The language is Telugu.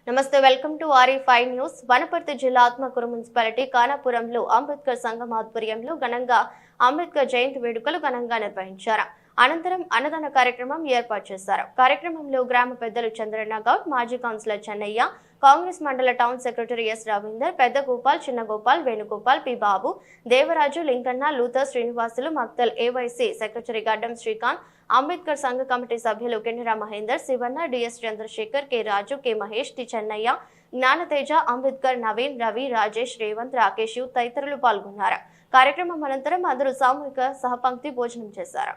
నమస్తే, welcome to RE5 news. Wanaparthy జిల్లా ఆత్మకూరు మున్సిపాలిటీ కానాపురంలో అంబేద్కర్ సంఘం ఆధ్వర్యంలో ఘనంగా అంబేద్కర్ జయంతి వేడుకలు ఘనంగా నిర్వహించారు. అనంతరం అన్నదాన కార్యక్రమం ఏర్పాటు చేశారు. కార్యక్రమంలో గ్రామ పెద్దలు చంద్రన్న గౌడ్, మాజీ కౌన్సిలర్ చెన్నయ్య, కాంగ్రెస్ మండల టౌన్ సెక్రటరీ ఎస్ రవీందర్, పెద్ద గోపాల్, చిన్న గోపాల్, వేణుగోపాల్, పి బాబు, దేవరాజు, లింకన్న, లూథర్ శ్రీనివాసులు, మక్తల్ ఏవైసీ సెక్రటరీ గడ్డం శ్రీకాంత్, అంబేద్కర్ సంఘ కమిటీ సభ్యులు కెనెరా మహేందర్, శివన్న, డిఎస్ చంద్రశేఖర్, కె రాజు, కె మహేష్, టి చెన్నయ్య, జ్ఞానతేజ, అంబేద్కర్, నవీన్, రవి, రాజేష్, రేవంత్, రాకేష్ తదితరులు పాల్గొన్నారు. కార్యక్రమం అనంతరం అందరూ సామూహిక సహపంక్తి భోజనం చేశారు.